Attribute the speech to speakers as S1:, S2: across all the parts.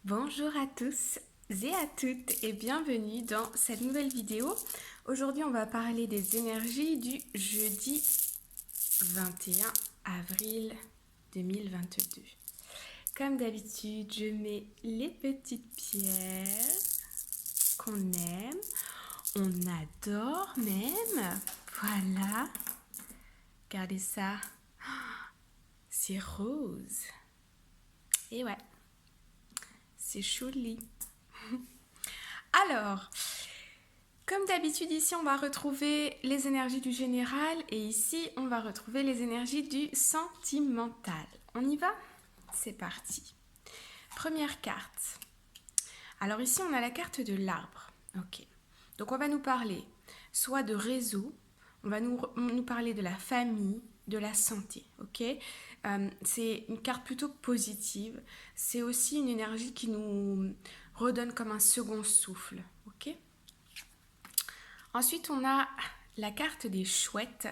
S1: Bonjour à tous et à toutes et bienvenue dans cette nouvelle vidéo. Aujourd'hui, on va parler des énergies du jeudi 21 avril 2022. Comme d'habitude, je mets les petites pierres qu'on aime, on adore même. Voilà, regardez ça, c'est rose. Et ouais, c'est joli. Alors, comme d'habitude, ici, on va retrouver les énergies du général et ici, on va retrouver les énergies du sentimental. On y va? C'est parti. Première carte. Alors ici, on a la carte de l'arbre. Ok. Donc, on va nous parler soit de réseau, on va nous parler de la famille, de la santé. Ok. C'est une carte plutôt positive. C'est aussi une énergie qui nous redonne comme un second souffle. Ok. Ensuite, on a la carte des chouettes.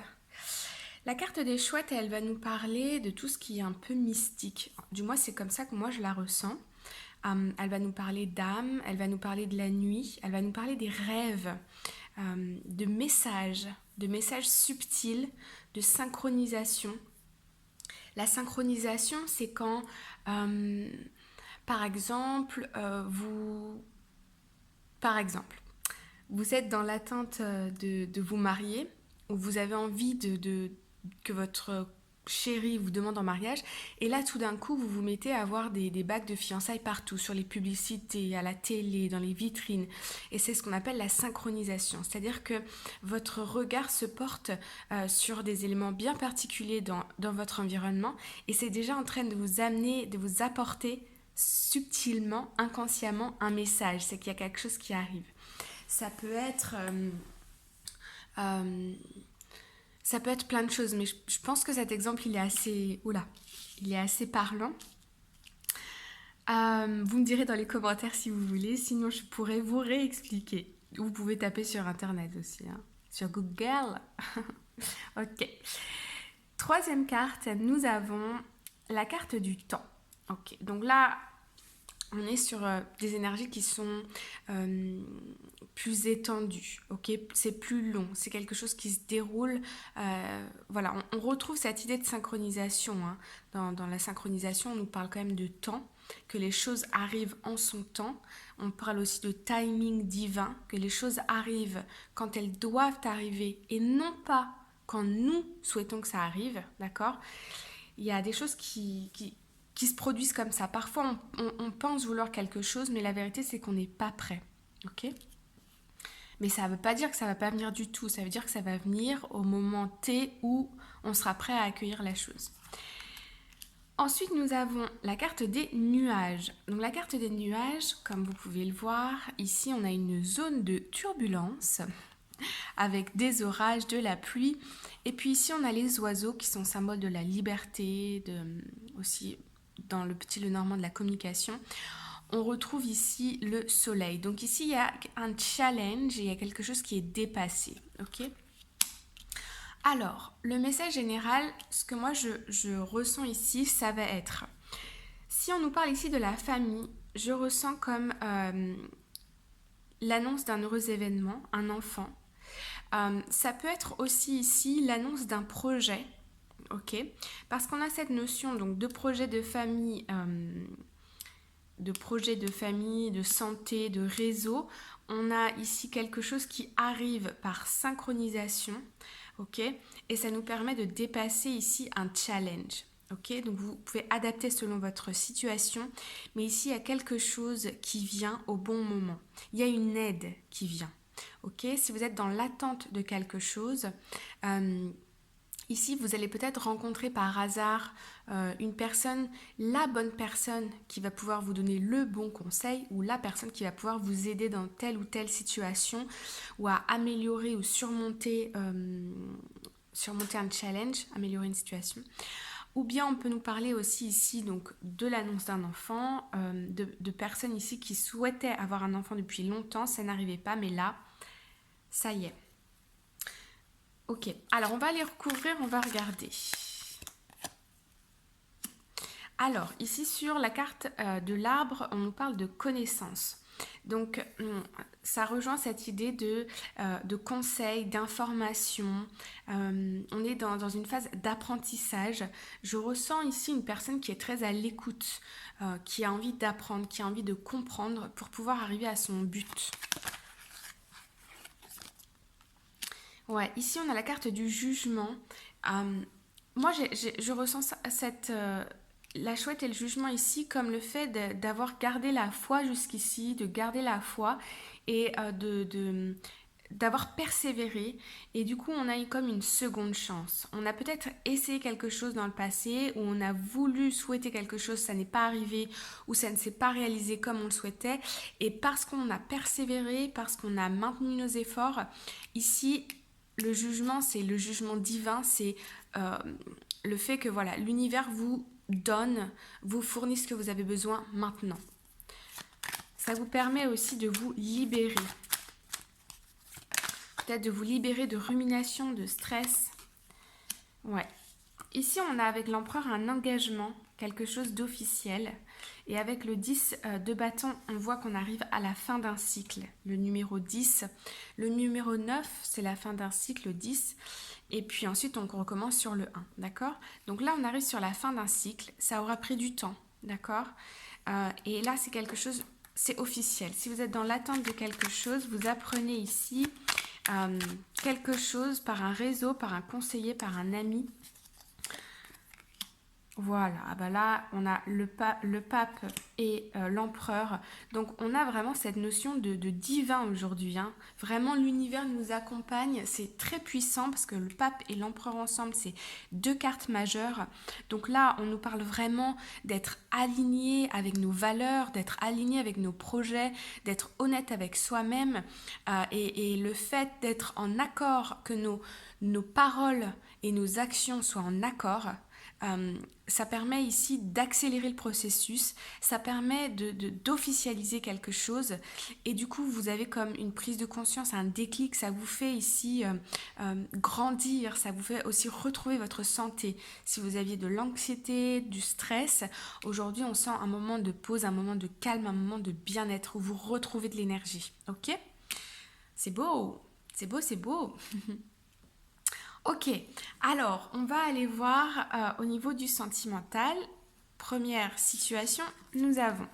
S1: La carte des chouettes, elle va nous parler de tout ce qui est un peu mystique. Du moins, c'est comme ça que moi, je la ressens. Elle va nous parler d'âme, elle va nous parler de la nuit, elle va nous parler des rêves, de messages subtils, de synchronisation. La synchronisation, c'est quand, par exemple, vous êtes dans l'attente de vous marier, ou vous avez envie que votre chéri vous demande en mariage, et là tout d'un coup vous vous mettez à voir des bagues de fiançailles partout, sur les publicités, à la télé, dans les vitrines, et c'est ce qu'on appelle la synchronisation, c'est-à-dire que votre regard se porte sur des éléments bien particuliers dans votre environnement, et c'est déjà en train de vous amener, de vous apporter subtilement, inconsciemment un message, c'est qu'il y a quelque chose qui arrive. Ça peut être, euh, ça peut être plein de choses, mais je pense que cet exemple, il est assez parlant. Vous me direz dans les commentaires si vous voulez, sinon je pourrais vous réexpliquer. Vous pouvez taper sur internet aussi, hein, sur Google. Ok. Troisième carte, nous avons la carte du temps. Ok, donc là, on est sur des énergies qui sont plus étendues, ok, c'est plus long, c'est quelque chose qui se déroule, voilà, on retrouve cette idée de synchronisation, hein. Dans la synchronisation, on nous parle quand même de temps, que les choses arrivent en son temps, on parle aussi de timing divin, que les choses arrivent quand elles doivent arriver et non pas quand nous souhaitons que ça arrive, d'accord. Il y a des choses qui se produisent comme ça. Parfois, on pense vouloir quelque chose, mais la vérité, c'est qu'on n'est pas prêt. Ok. Mais ça ne veut pas dire que ça ne va pas venir du tout. Ça veut dire que ça va venir au moment T où on sera prêt à accueillir la chose. Ensuite, nous avons la carte des nuages. Donc la carte des nuages, comme vous pouvez le voir, ici, on a une zone de turbulence avec des orages, de la pluie. Et puis ici, on a les oiseaux qui sont symboles de la liberté, aussi dans le petit Lenormand de la communication. On retrouve ici le soleil. Donc ici, il y a un challenge, il y a quelque chose qui est dépassé. Ok. Alors, le message général, ce que moi je ressens ici, ça va être, si on nous parle ici de la famille, je ressens comme l'annonce d'un heureux événement, un enfant. Ça peut être aussi ici l'annonce d'un projet, ok, parce qu'on a cette notion donc de projet de famille, de santé, de réseau. On a ici quelque chose qui arrive par synchronisation, ok, et ça nous permet de dépasser ici un challenge. Ok, donc vous pouvez adapter selon votre situation, mais ici il y a quelque chose qui vient au bon moment. Il y a une aide qui vient. Ok, si vous êtes dans l'attente de quelque chose, ici vous allez peut-être rencontrer par hasard une personne, la bonne personne qui va pouvoir vous donner le bon conseil ou la personne qui va pouvoir vous aider dans telle ou telle situation ou à améliorer ou surmonter un challenge, améliorer une situation. Ou bien on peut nous parler aussi ici donc de l'annonce d'un enfant, de personnes ici qui souhaitaient avoir un enfant depuis longtemps, ça n'arrivait pas, mais là, ça y est. Ok, alors on va les recouvrir, on va regarder. Alors, ici sur la carte de l'arbre, on nous parle de connaissance. Donc, ça rejoint cette idée de conseils, d'information. On est dans une phase d'apprentissage. Je ressens ici une personne qui est très à l'écoute, qui a envie d'apprendre, qui a envie de comprendre pour pouvoir arriver à son but. Ouais, ici on a la carte du jugement. Moi, je ressens la chouette et le jugement ici comme le fait d'avoir gardé la foi jusqu'ici, de garder la foi et d'avoir persévéré. Et du coup, on a eu comme une seconde chance. On a peut-être essayé quelque chose dans le passé, où on a voulu souhaiter quelque chose, ça n'est pas arrivé, ou ça ne s'est pas réalisé comme on le souhaitait. Et parce qu'on a persévéré, parce qu'on a maintenu nos efforts, ici, le jugement, c'est le jugement divin, c'est le fait que voilà, l'univers vous donne, vous fournit ce que vous avez besoin maintenant. Ça vous permet aussi de vous libérer. Peut-être de vous libérer de rumination, de stress. Ouais. Ici, on a avec l'empereur un engagement, quelque chose d'officiel. Et avec le 10 de bâton, on voit qu'on arrive à la fin d'un cycle, le numéro 10. Le numéro 9, c'est la fin d'un cycle, 10. Et puis ensuite, on recommence sur le 1, d'accord? Donc là, on arrive sur la fin d'un cycle. Ça aura pris du temps, d'accord? Et là, c'est quelque chose, c'est officiel. Si vous êtes dans l'attente de quelque chose, vous apprenez ici quelque chose par un réseau, par un conseiller, par un ami. Voilà, ah bah là on a le pape et l'empereur. Donc on a vraiment cette notion de divin aujourd'hui. Hein. Vraiment l'univers nous accompagne, c'est très puissant parce que le pape et l'empereur ensemble, c'est deux cartes majeures. Donc là on nous parle vraiment d'être aligné avec nos valeurs, d'être aligné avec nos projets, d'être honnête avec soi-même et le fait d'être en accord, que nos paroles et nos actions soient en accord. Ça permet ici d'accélérer le processus, ça permet d'officialiser quelque chose et du coup vous avez comme une prise de conscience, un déclic, ça vous fait ici grandir, ça vous fait aussi retrouver votre santé. Si vous aviez de l'anxiété, du stress, aujourd'hui on sent un moment de pause, un moment de calme, un moment de bien-être où vous retrouvez de l'énergie, ok? C'est beau, c'est beau, c'est beau. Ok, alors on va aller voir au niveau du sentimental. Première situation, nous avons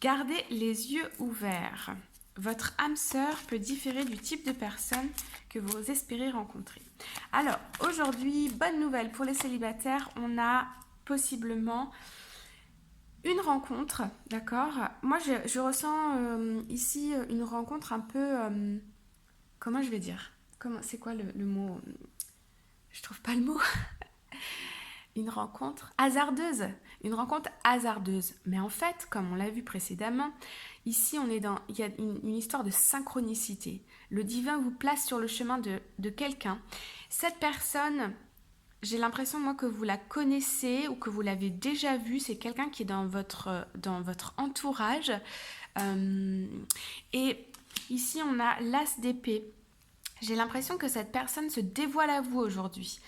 S1: gardez les yeux ouverts. Votre âme sœur peut différer du type de personne que vous espérez rencontrer. Alors aujourd'hui, bonne nouvelle pour les célibataires, on a possiblement une rencontre, d'accord? Moi je ressens ici une rencontre un peu, comment je vais dire? C'est quoi le mot? Je trouve pas le mot. Une rencontre hasardeuse. Une rencontre hasardeuse. Mais en fait, comme on l'a vu précédemment, ici il y a une histoire de synchronicité. Le divin vous place sur le chemin de quelqu'un. Cette personne, j'ai l'impression moi que vous la connaissez ou que vous l'avez déjà vue. C'est quelqu'un qui est dans votre entourage. Et ici, on a l'as d'épée. J'ai l'impression que cette personne se dévoile à vous aujourd'hui.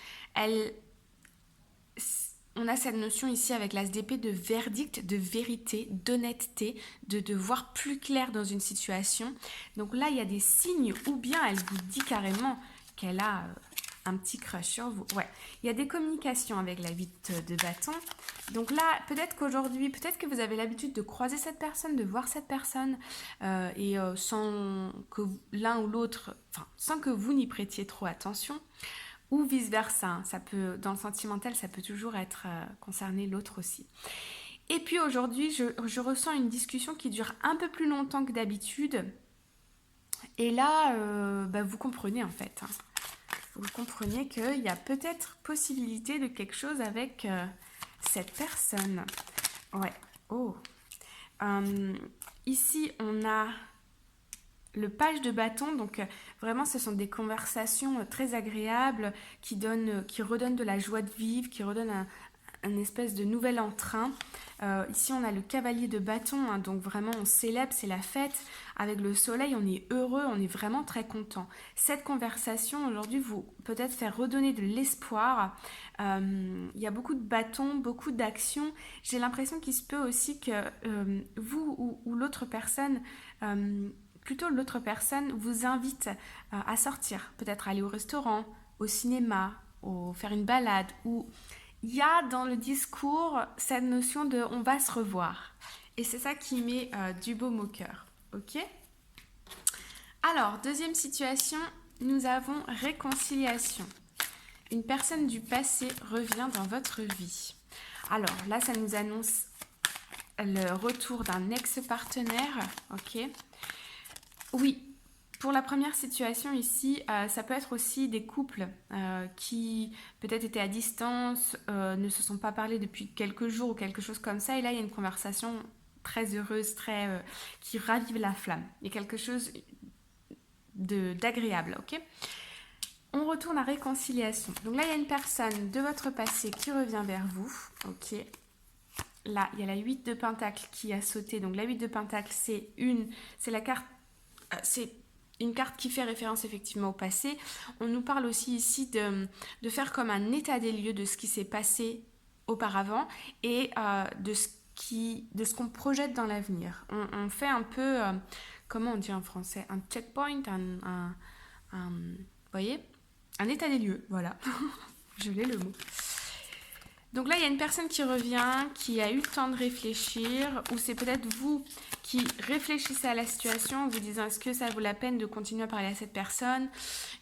S1: On a cette notion ici avec l'as d'épée de verdict, de vérité, d'honnêteté, de voir plus clair dans une situation. Donc là, il y a des signes ou bien elle vous dit carrément qu'elle a un petit crush sur vous. Ouais, il y a des communications avec la 8 de bâton. Donc là, peut-être qu'aujourd'hui, peut-être que vous avez l'habitude de croiser cette personne, de voir cette personne sans que l'un ou l'autre, enfin, sans que vous n'y prêtiez trop attention. Ou vice-versa, ça peut, dans le sentimental, ça peut toujours être concerné l'autre aussi. Et puis aujourd'hui, je ressens une discussion qui dure un peu plus longtemps que d'habitude. Et là, vous comprenez en fait. Vous comprenez qu'il y a peut-être possibilité de quelque chose avec cette personne. Ouais. Oh. Ici, on a le page de bâton, donc vraiment ce sont des conversations très agréables qui redonnent de la joie de vivre, qui redonnent un espèce de nouvel entrain. Ici, on a le cavalier de bâton, hein, donc vraiment, on célèbre, c'est la fête. Avec le soleil, on est heureux, on est vraiment très content. Cette conversation, aujourd'hui, vous peut-être faire redonner de l'espoir. Il y a beaucoup de bâtons, beaucoup d'actions. J'ai l'impression qu'il se peut aussi que vous ou l'autre personne... plutôt l'autre personne vous invite à sortir, peut-être aller au restaurant, au cinéma, faire une balade, ou il y a dans le discours cette notion de on va se revoir. Et c'est ça qui met du baume au cœur. Ok? Alors, deuxième situation, nous avons réconciliation. Une personne du passé revient dans votre vie. Alors là, ça nous annonce le retour d'un ex-partenaire. Ok? Oui, pour la première situation ici, ça peut être aussi des couples qui peut-être étaient à distance, ne se sont pas parlé depuis quelques jours ou quelque chose comme ça. Et là, il y a une conversation très heureuse, qui ravive la flamme. Il y a quelque chose d'agréable, ok? On retourne à réconciliation. Donc là, il y a une personne de votre passé qui revient vers vous, ok? Là, il y a la 8 de Pentacle qui a sauté. Donc la 8 de Pentacle, c'est la carte... c'est une carte qui fait référence effectivement au passé. On nous parle aussi ici de faire comme un état des lieux de ce qui s'est passé auparavant et de ce qu'on projette dans l'avenir. On fait un peu, comment on dit en français, un checkpoint, vous voyez, un état des lieux, voilà. Je l'ai le mot. Donc là, il y a une personne qui revient, qui a eu le temps de réfléchir, ou c'est peut-être vous qui réfléchissez à la situation en vous disant est-ce que ça vaut la peine de continuer à parler à cette personne?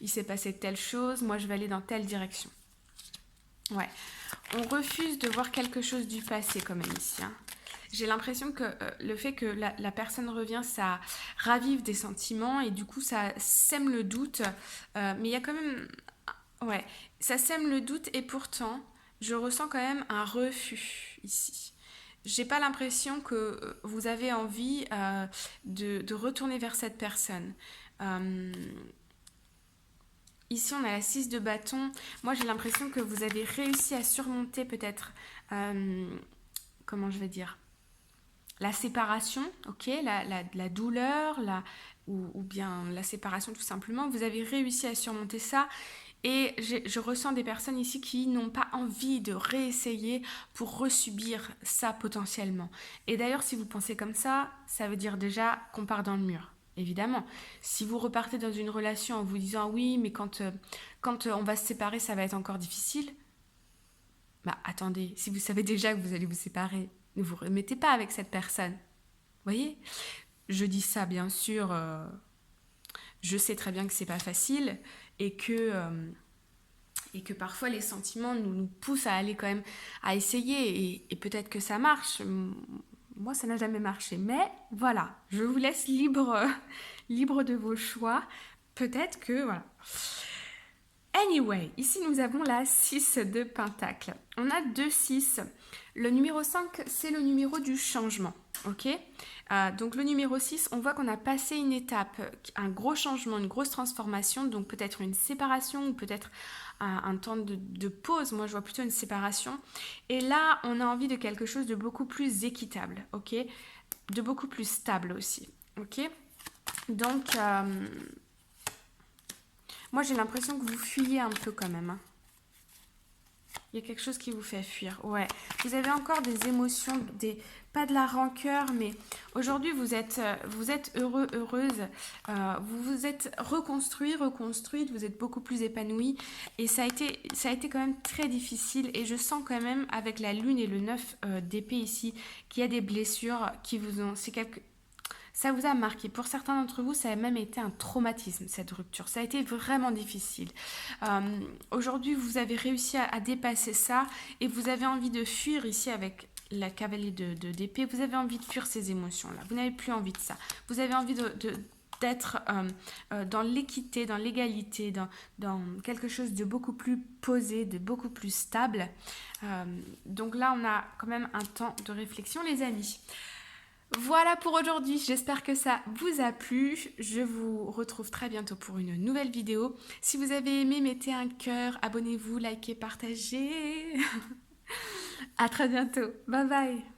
S1: Il s'est passé telle chose, moi je vais aller dans telle direction. Ouais, on refuse de voir quelque chose du passé quand même ici. Hein. J'ai l'impression que le fait que la personne revient, ça ravive des sentiments et du coup ça sème le doute. Mais il y a quand même... Ouais, ça sème le doute et pourtant... Je ressens quand même un refus ici. J'ai pas l'impression que vous avez envie de retourner vers cette personne. Ici, on a la 6 de bâton. Moi, j'ai l'impression que vous avez réussi à surmonter peut-être, comment je vais dire, la séparation, ok, la douleur, ou bien la séparation tout simplement. Vous avez réussi à surmonter ça. Et je ressens des personnes ici qui n'ont pas envie de réessayer pour resubir ça potentiellement. Et d'ailleurs, si vous pensez comme ça veut dire déjà qu'on part dans le mur. Évidemment, si vous repartez dans une relation en vous disant oui, mais quand on va se séparer, ça va être encore difficile. Bah attendez, si vous savez déjà que vous allez vous séparer, ne vous remettez pas avec cette personne. Vous voyez ? Je dis ça bien sûr, je sais très bien que c'est pas facile. Et que parfois les sentiments nous poussent à aller quand même à essayer et peut-être que ça marche. Moi ça n'a jamais marché, mais voilà, je vous laisse libre de vos choix. Peut-être que voilà. Anyway, ici nous avons la 6 de Pentacle. On a 2 6. Le numéro 5, c'est le numéro du changement. Ok, donc le numéro 6, on voit qu'on a passé une étape, un gros changement, une grosse transformation, donc peut-être une séparation ou peut-être un temps de pause. Moi je vois plutôt une séparation. Et là on a envie de quelque chose de beaucoup plus équitable, ok, de beaucoup plus stable aussi, ok. Donc moi j'ai l'impression que vous fuyez un peu quand même, hein. Il y a quelque chose qui vous fait fuir. Ouais. Vous avez encore des émotions, pas de la rancœur, mais aujourd'hui vous êtes heureux, heureuse. Vous vous êtes reconstruite, vous êtes beaucoup plus épanoui. Et ça a été quand même très difficile. Et je sens quand même avec la lune et le 9 d'épée ici qu'il y a des blessures qui vous ont... Ça vous a marqué. Pour certains d'entre vous, ça a même été un traumatisme, cette rupture. Ça a été vraiment difficile. Aujourd'hui, vous avez réussi à dépasser ça et vous avez envie de fuir ici avec la cavalier d'épée. Vous avez envie de fuir ces émotions-là. Vous n'avez plus envie de ça. Vous avez envie d'être dans l'équité, dans l'égalité, dans quelque chose de beaucoup plus posé, de beaucoup plus stable. Donc là, on a quand même un temps de réflexion, les amis. Voilà pour aujourd'hui, j'espère que ça vous a plu. Je vous retrouve très bientôt pour une nouvelle vidéo. Si vous avez aimé, mettez un cœur, abonnez-vous, likez, partagez. À très bientôt. Bye bye.